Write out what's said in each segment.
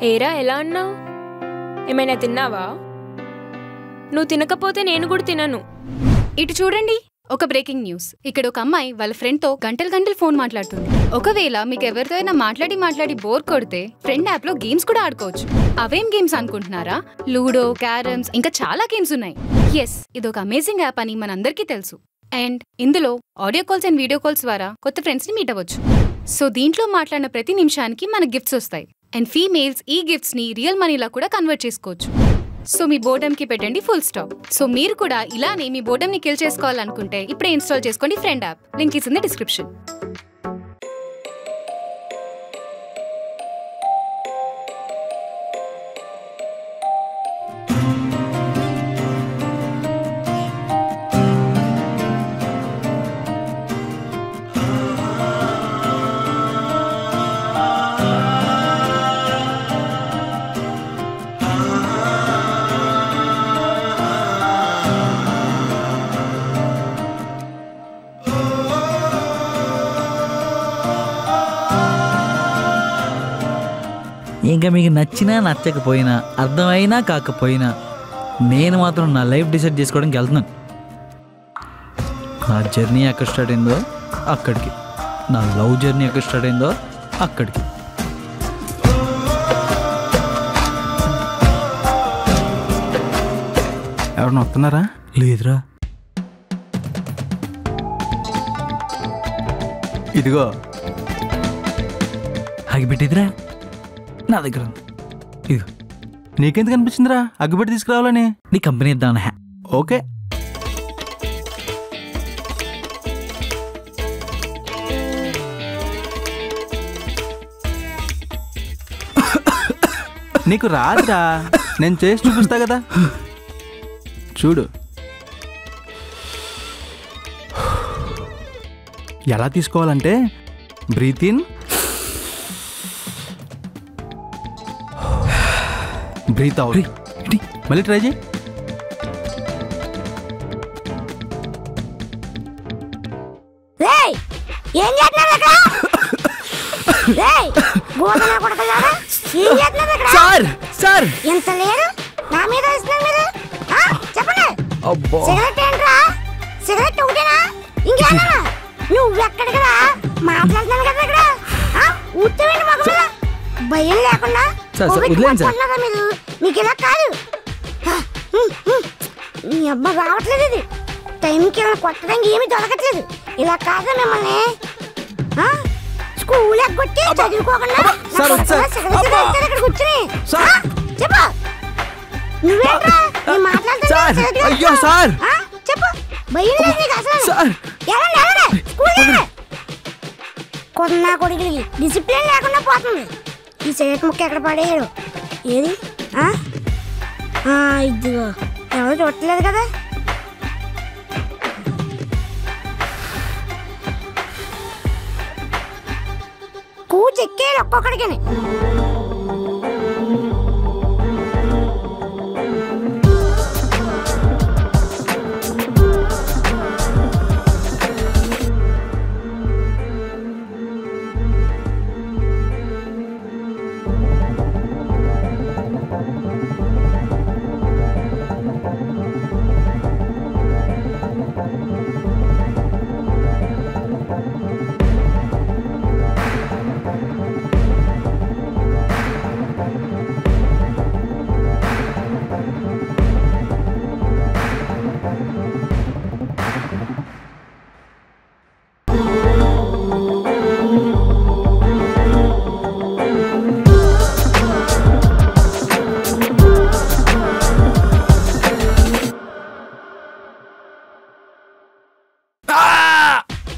ఏరా ఎలా అన్నావు? ఏమైనా తిన్నావా? నువ్వు తినకపోతే నేను కూడా తినను. ఇటు చూడండి, ఒక బ్రేకింగ్ న్యూస్. ఇక్కడ ఒక అమ్మాయి వాళ్ళ ఫ్రెండ్ తో గంటలు ఫోన్ మాట్లాడుతుంది. ఒకవేళ మీకు ఎవరితో అయినా మాట్లాడి బోర్ కొడితే ఫ్రెండ్ యాప్ లో గేమ్స్ కూడా ఆడుకోవచ్చు. అవేం గేమ్స్ అనుకుంటున్నారా? లూడో, క్యారమ్స్, ఇంకా చాలా గేమ్స్ ఉన్నాయి. ఎస్, ఇది ఒక అమేజింగ్ యాప్ అని మనందరికీ తెలుసు. అండ్ ఇందులో audio calls and video calls ద్వారా కొత్త ఫ్రెండ్స్ ని మీట్ అవ్వచ్చు. సో దీంట్లో మాట్లాడిన ప్రతి నిమిషానికి మనకు గిఫ్ట్స్ వస్తాయి. అండ్ ఫీమేల్స్ ఈ గిఫ్ట్స్ ని రియల్ మనీలా కూడా కన్వర్ట్ చేసుకోవచ్చు. సో మీ బోర్డమ్ కి పెట్టండి ఫుల్ స్టాప్. సో మీరు కూడా ఇలానే మీ బోర్డమ్ ని కిల్ చేసుకోవాలనుకుంటే ఇప్పుడే ఇన్స్టాల్ చేసుకోండి friend app. Link is in the description. ఇంకా మీకు నచ్చినా నచ్చకపోయినా అర్థమైనా కాకపోయినా నేను మాత్రం నా లైఫ్ డిసైడ్ చేసుకోవడానికి వెళ్తున్నాను. నా జర్నీ ఎక్కడ స్టార్ట్ అయిందో అక్కడికి, నా లవ్ జర్నీ ఎక్కడ స్టార్ట్ అయిందో అక్కడికి. ఎవరన్నా వస్తున్నారా? లేదురా. ఇదిగో ఆగిపెట్టేదిరా నా దగ్గర ఉంది. ఇదిగో. నీకెందుకు అనిపించిందిరా అగ్గిపెట్టి తీసుకురావాలని? నీ కంపెనీ ఇద్దామని. ఓకే. నీకు రాదురా, నేను చేసి చూపిస్తా కదా, చూడు. ఎలా తీసుకోవాలంటే బ్రీత్ ఇన్, బ్రీత్ అవుట్. మళ్ళీ ట్రై చేయి. సార్ సార్ ఎంత లేదు నా మీద వేస్తున్నారు మీరు. చెప్పండి. సిగరెట్ ఏంట్రా? సిగరెట్ ఒకటేనా ఇంకేనా? నువ్వు ఎక్కడికి రా మాట్లాడుతున్నాను కదా ఇక్కడ. ఉత్తమైన మగ మీద భయం లేకుండా మీరు. మీకు ఇలా కాదు, మీ అబ్బా రావట్లేదు. ఇది టైంకి ఏమైనా కొట్టడానికి ఏమీ దొరకట్లేదు. ఇలా కాదు మిమ్మల్ని స్కూల్ ఎగ్గొట్టి చదువుకోకుండా ఇక్కడ కూర్చుని చెప్పు. నువ్వేంట్రా మాట్లాడుతున్నా? చెప్పు. భయం లేదు నీకు అసలు. కొన్నా కొడుకులకి డిసిప్లిన్ లేకుండా పోతుంది. ఈ సిగరెట్ ముక్క ఎక్కడ పడేయడు? ఏది? ఇదిగో. ఎవరు చూడట్లేదు కదా. కూచెక్కేది ఒక్కొక్కడికి.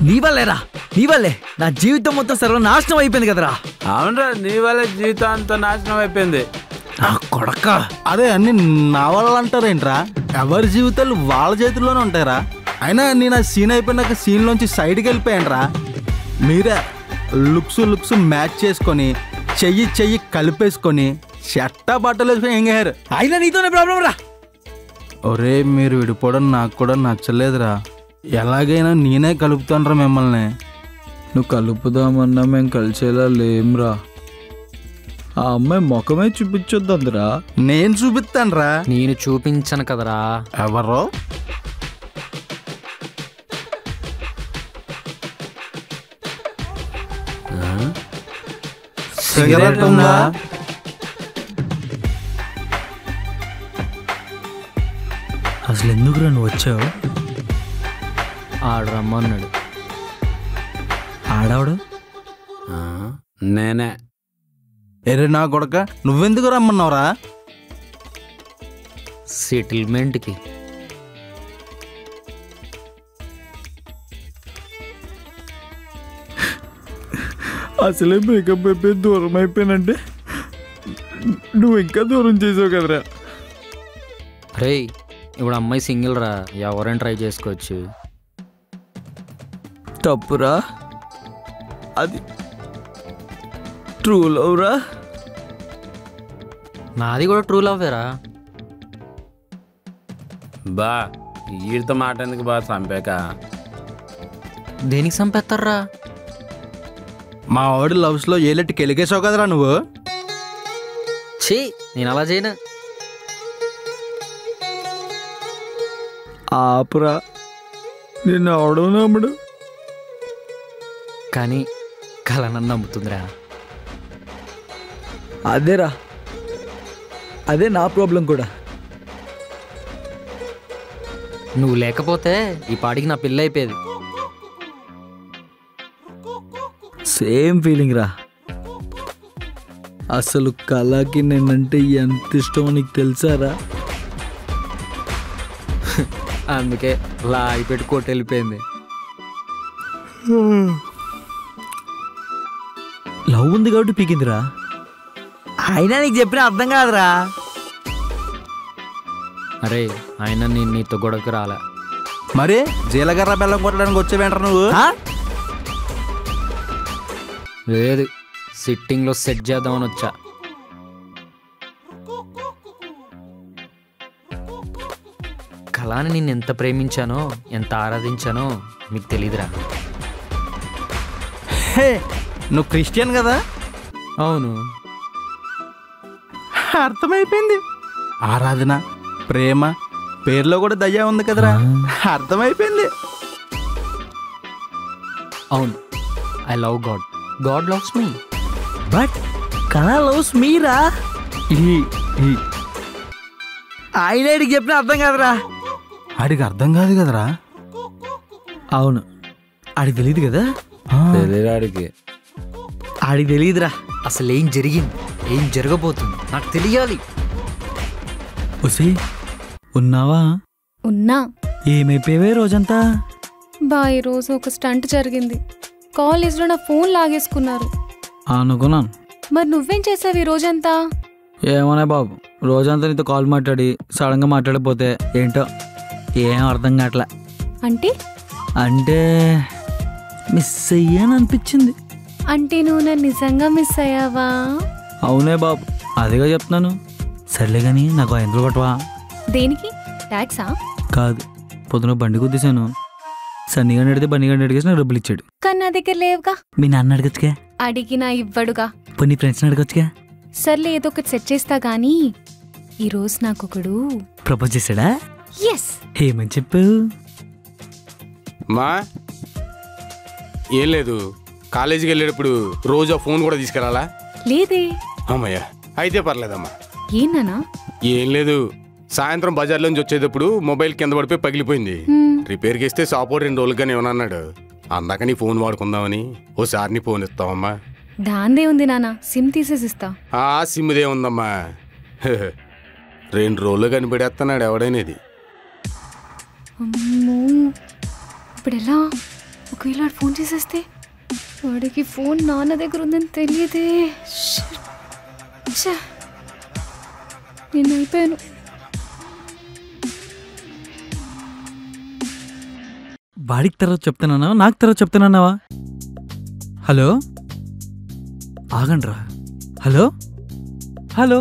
నీ వల్లేరా, నీ వల్లే నా జీవితం మొత్తం సర్వనాశనం అయిపోయింది కదరా. అవునరా, నీ వల్ల జీవితం అంతా నాశనం అయిపోయింది. నా కొడక. అదే అన్ని నా వల్ల అంటారేంట్రా? ఎవరి జీవితాలు వాళ్ళ చేతుల్లోనే ఉంటారా? అయినా నేను ఆ సీన్ అయిపోయినాక సీన్లోంచి సైడ్కి వెళ్ళిపోయాను. మీరే లుక్స్ మ్యాచ్ చేసుకొని చెయ్యి కలిపేసుకొని చెట్టా బట్టలు వేసుకొని ఏం గారు. అయినా నీతోనే ప్రాబ్లం రా. ఒరే, మీరు విడిపోవడం నాకు కూడా నచ్చలేదురా. ఎలాగైనా నేనే కలుపుతానురా మిమ్మల్ని. నువ్వు కలుపుదామన్నా మేము కలిసేలా లేమ్రా. ఆ అమ్మాయి ముఖమే చూపించొద్దందిరా. నేను చూపిస్తానురా. నేను చూపించను కదరా. ఎవరో సిగరెట్ ఉందా? అసలు ఎందుకురా నువ్వు వచ్చావు? ఆడు రమ్మన్నాడు. ఆడావుడు నేనే. ఎరే నా కొడక, నువ్వెందుకు రమ్మన్నావురా? సెటిల్మెంట్కి. అసలే బ్రేకప్ అయిపోయి దూరం అయిపోయినంటే నువ్వు ఇంకా దూరం చేసావు కదరా. రే ఇప్పుడు అమ్మాయి సింగిల్ రా, ఎవరైనా ట్రై చేసుకోవచ్చు. తప్పురా, అది ట్రూ లవ్ రా. నాది కూడా ట్రూ లవ్వేరా. బా వీడితో మాట ఎందుకు బా చంపాక? దేనికి చంపేస్తారా? మా వాడి లవ్స్లో ఏలెట్టి కెలిగేసావు కదరా నువ్వు. ఛీ, నేను అలా చేయను. ఆపురా, నిన్ను అవడం నమ్ముడు. కానీ కళ నన్ను నమ్ముతుందిరా. అదేరా, అదే నా ప్రాబ్లం కూడా. నువ్వు లేకపోతే ఈ పాటికి నా పెళ్ళి అయిపోయేది. సేమ్ ఫీలింగ్ రా. అసలు కళకి నేనంటే ఎంత ఇష్టమో నీకు తెలుసారా? అందుకే లాగి పెట్టి కొట్టి వెళ్ళిపోయింది. లవ్ ఉంది కాబట్టి పీకిందిరా. అయినా నీకు చెప్పిన అర్థం కాదురా. అరే ఆయన నేను నీతో గొడవకు రాలే. మరి జీలకర్ర బెల్లం కొట్టడానికి వచ్చేవేంట్రా నువ్వు? లేదు, సిట్టింగ్లో సెట్ చేద్దామని వచ్చా. కళని నేను ఎంత ప్రేమించానో, ఎంత ఆరాధించానో మీకు తెలీదురా. హే, నువ్వు క్రిస్టియన్ కదా? అవును, అర్థమైపోయింది. ఆరాధన, ప్రేమ పేర్లో కూడా దయ్యా ఉంది కదరా. అర్థమైపోయింది. అవును, I love God, God loves me. But కళ లవ్స్ మీరా. ఆయన చెప్పిన అర్థం కాదురా. ఆడికి అర్థం కాదు కదరా. అవును, ఆడికి తెలియదు కదా. తెలియడానికి ఆడికి తెలియదురా. అసలు ఏం జరిగింది, ఏం జరగబోతుంది నాకు తెలియాలి. ఒసే ఉన్నావా? ఉన్నా. ఏమైపోయావే రోజంతా? ఈ రోజు ఒక స్టంట్ జరిగింది. కాలేజ్లో నా ఫోన్ లాగేసుకున్నారు. అనుకున్నాను. మరి నువ్వేం చేసావు ఈ రోజంతా? ఏమోనే బాబు, రోజంతా నీతో కాల్ మాట్లాడి సడన్గా మాట్లాడిపోతే ఏంటో ఏం అర్థం కావట్లే. అంటే మిస్ అయ్యాను అనిపించింది. అంటే నువ్వు నన్ను నిజంగా మిస్ అయ్యావా? అవునే బాబు, అదిగా చెప్తున్నాను. సర్లే కానీ నాకు 5 రూపాయలు కొట్టవా? దేనికి? ట్యాక్సా? కాదు, పొద్దున బండి కుద్దేశాను. సన్నిగా నడితే బండిగా అడిగేసి నాకు డబ్బులు ఇచ్చాడు. కానీ నా దగ్గర లేవుగా. మీ నాన్న అడగచ్చుగా. అడిగినా ఇవ్వడుగా. పోనీ ఫ్రెండ్స్ని అడగచ్చుగా. సర్లే, ఏదో ఒకటి సెట్ చేస్తా గానీ ఈరోజు నాకొకడు ప్రపోజ్ చేశాడా? ఎస్. ఏమని చెప్పావు? మా ఏం లేదు, కాలేజీకి వెళ్ళేటప్పుడు రోజు ఆ ఫోన్ కూడా తీసుకెళ్ళాలా? లేదే. అమ్మయ్య, అయితే పర్లేదమ్మా. ఏనా? ఏం లేదు, సాయంత్రం బజార్లోంచి వచ్చేటప్పుడు మొబైల్ కింద పడిపోయి పగిలిపోయింది. రిపేర్కి ఇస్తే షాప్ 2 రోజులుగానే ఏమన్నాడు. అందాక నీ ఫోన్ వాడుకుందామని ఓసారి నీ ఫోన్ ఇస్తావమ్మా. దాందే ఉంది నాన్న, సిమ్ తీసేసిస్తా. ఆ సిమ్దే ఉందమ్మా. 2 రోజులు కనిపెడేస్తున్నాడు ఎవడైనది. అమ్మో, ఇప్పుడు ఎలా? ఒకవేళ ఫోన్ చేసేస్తే వాడికి ఫోన్ నాన్న దగ్గర ఉందని తెలియదే. నేను అయిపోయాను. వాడికి తర్వాత చెప్తానన్నావా, నాకు తర్వాత చెప్తానన్నావా? హలో, ఆగండ్రా. హలో హలో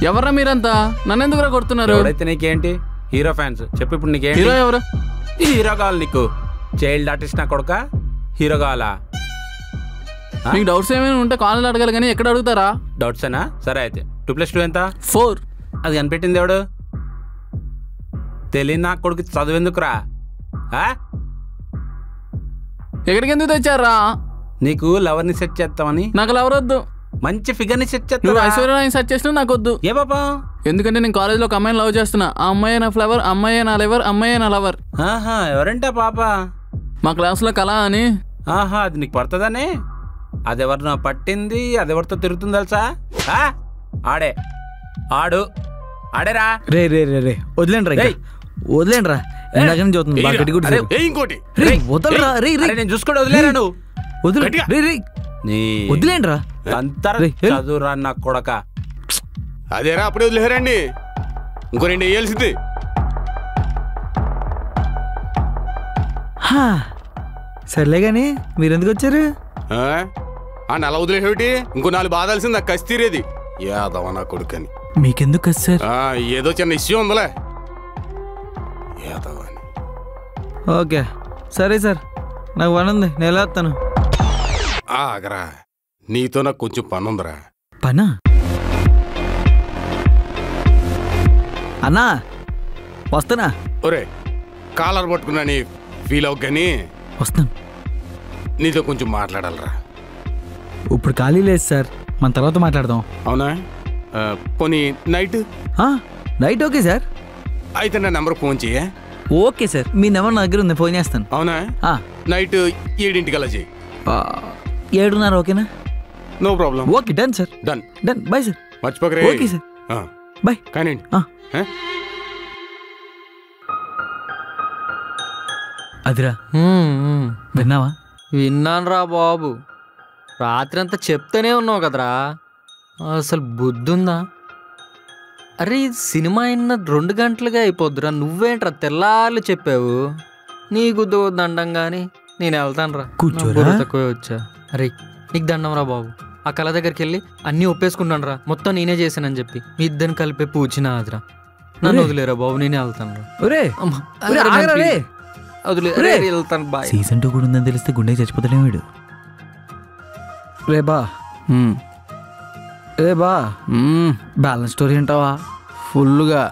ఎవర్రా మీరంతా నన్ను ఎందుకురా కొడుతున్నారు? ఎవడైతే నీకేంటి? Hero fans. చెప్పు ఇప్పుడు నీకేంటి? హీరో ఎవరు? హీరో కావాలి నీకు? చైల్డ్ ఆర్టిస్ట్ నా కొడుక? హీరో కావాలా? మీకు డౌట్స్ ఏమైనా ఉంటే కాలేజ్ అడగాలి కానీ ఎక్కడ అడుగుతారా? డౌట్స్ ఏనా? సరే అయితే 2+2 ఎంత? 4. అది కనిపెట్టింది ఎవడు? తెలియని నా కొడుకు చదువెందుకురా? ఎక్కడికి ఎందుకు తెచ్చారా? నీకు లవర్ని సెట్ చేస్తామని. నాకు లవర్ వద్దు. మంచి ఫిగర్ ని సెట్ చేస్తా. నువ్వు ఐశ్వర్య సెట్ చేసినా నాకు వద్దు. ఏ బాబా? ఎందుకంటే నేను కాలేజ్లో ఒక అమ్మాయిని లవ్ చేస్తున్నా. ఆ అమ్మాయి నా ఫ్లవర్, అమ్మాయి నా లవర్, అమ్మాయి నా లవర్. ఆహా, ఎవరంటే పాప? మా క్లాస్లో కళ అని. ఆహా, అది నీకు పడుతుందని? అది ఎవరినో పట్టింది, అది ఎవరితో తిరుగుతుంది తెలుసా? ఆడే ఆడు ఆడేరా. రే రే రే రే వదిలేండి రా, వదిలేండి రా. ఇంకోటి వదలరా. రే రే నేను చూసుకోండి, వదిలేరా నువ్వు. వదిలేండి రా. చదువురా నా కొడక. అదేరా అప్పుడే వదిలేరండి. ఇంకో 2 వేయాల్సింది. సర్లే గాని మీరెందుకు వచ్చారు? నెల వదిలేసేటి ఇంకో 4 బాధాల్సింది నాకు కసి తీరేది. యాదవ నా కొడుకని. మీకెందుకు కసి సార్? ఏదో చిన్న ఇష్యూ ఉందలే. యాదవ అని. ఓకే సరే సార్, నాకు పని ఉంది, నేను వెళ్ళొస్తాను. ఆగరా, నీతో నాకు కొంచెం పని ఉందిరా. పనా? అన్నా వస్తానా? ఒరే కాలర్ పట్టుకున్నా నీ ఫీల్ అవ్వ కానీ వస్తాను. నీతో కొంచెం మాట్లాడాలరా. ఇప్పుడు ఖాళీ లేదు సార్, మన తర్వాత మాట్లాడదాం. అవునా? పోనీ నైట్? Night okay sir. అయితే నా నెంబర్ ఫోన్ చెయ్య. ఓకే సార్, మీ నెంబర్ నా దగ్గర ఉంది, ఫోన్ చేస్తాను. అవునా? నైట్ 7:00 చెయ్యి. 7:30 ఓకేనా? No problem. Okay done sir. Done done. Bye sir. మర్చిపోకరే. Okay sir, bye. కానివ్వండి. అదిరా విన్నావా? విన్నాను రా బాబు. రాత్రి అంతా చెప్తూనే ఉన్నావు కదరా, అసలు బుద్ధుందా? అరే ఇది సినిమా అయిన 2 గంటలుగా అయిపోద్దురా, నువ్వేంట్రా తెల్లార్లు చెప్పావు? నీకు దండం కానీ నేను వెళ్తాను రా. కూర్చోరా. తక్కువే వచ్చా. అరే నీకు దండం రా బాబు. ఆ కళ దగ్గరికి వెళ్ళి అన్నీ ఒప్పేసుకుంటాను రా, మొత్తం నేనే చేశానని చెప్పి. మీ ఇద్దరిని కలిపే పూచినా అదిరా. నన్ను వదిలేరా బాబు, నేనే వెళ్తాను రా. వెళ్తాను. బాయ్. సీజన్ 2 కూడా ఉందని తెలిస్తే గుండె చచ్చిపోతాడే వీడు. రే బా బ్యాలెన్స్ స్టోరీ అంటావా? ఫుల్గా.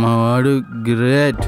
మా వాడు గ్రేట్.